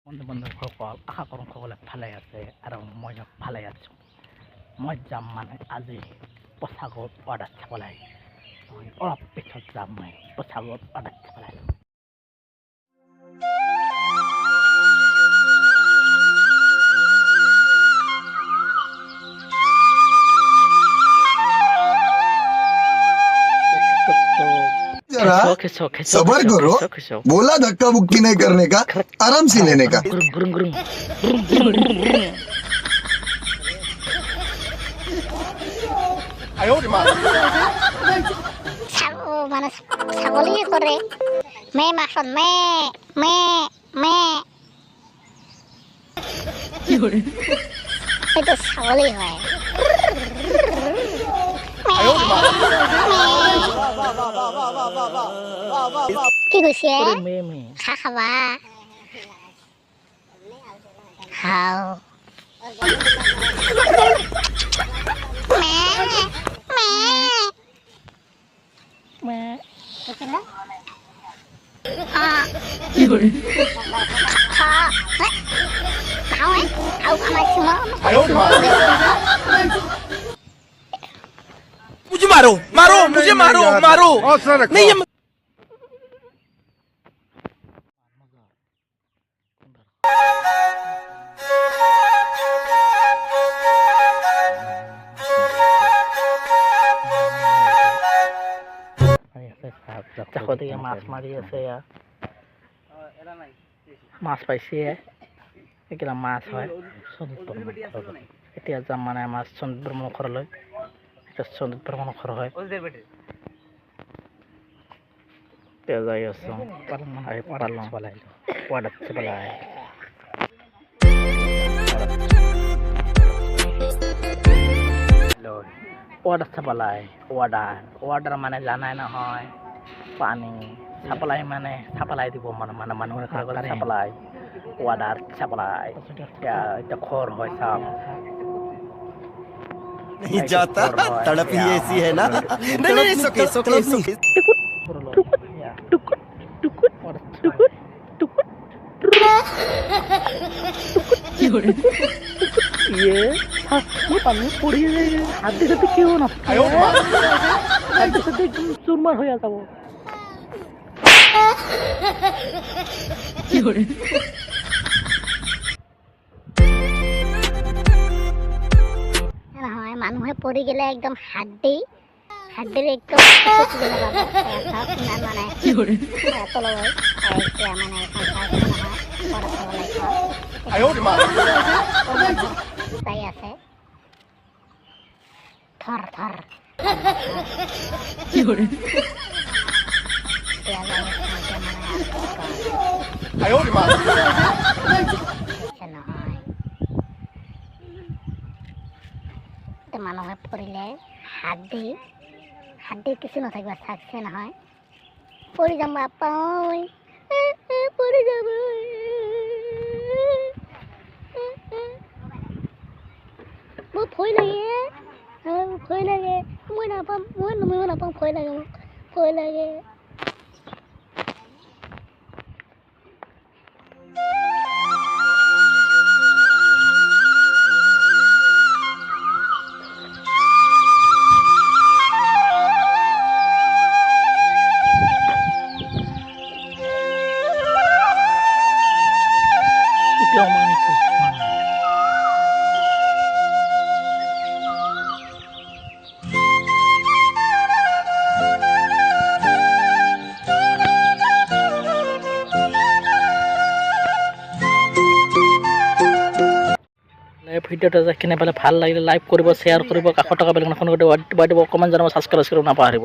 বন্ধু-বান্ধৱসকল আশা কৰোঁ সকলোৱে ভালে আছে আৰু মই ভালে আছোঁ। মই যাম মানে আজি পচাগত অৰ্ডাৰ চাবলৈ। অলপ পিছত যাম মই পচাগত অৰ্ডাৰ চাবলৈ। जरा सबर करो, बोला धक्का मुक्की नहीं करने का, आराम से लेने का। মানে ছাগলী কৰে মে মাছত মে মে মে এইটো ছাগলী হয়। কি কৈছে খা খাবা খাও मुझे मारो मारो मुझे मारो मारो नहीं ये কাষতে মাছ মাৰি আছে, মাছ পাইছে, এইকেইটা মাছ হয় এতিয়া যাম মানে মাছ চন্দ্ৰ ব্ৰহ্মণৰ ঘৰলৈ। এটা চন্দ্ৰ ব্ৰহ্মণৰ ঘৰ হয়, এতিয়া যাই আছো অৰ্ডাৰ মানে জানাই নহয়, পানী চাপ্লাই মানে চাপ্লাই দিব মানে মানুহৰ কাগজ চাপ্লাই অৰ্ডাৰ চাপ্লাই। এতিয়া ঘৰ হয় চাম नहीं जाता तड़प ही ऐसी है ना नहीं नहीं सुके सुके सुके পানী পৰি হাত দিতে কিয় নাথাকে, হাত দিতে একদম চুৰমাৰ হৈ যাব। নহয় মানুহে পৰি গেলে একদম হাড্ডিৰ একদম মানে তললৈ এতিয়া মানে চাই আছে থৰ থৰ মানুহে পৰিলে হাড্ডি কিছু নাথাকিব চাকছে নহয়, পৰি যাম বাপা পৰি যাব। মোৰ ভয় লাগে মই নাপাম ভয় লাগে মোক ভয় লাগে। ভিডিঅ'টো কিনে পালে ভাল লাগিলে লাইক কৰিব, শ্বেয়াৰ কৰিব, কাষত থকা বেলখন দিব, কমেণ্ট জনাব, ছাবস্ক্ৰাইব কৰিব নাপাহৰিব।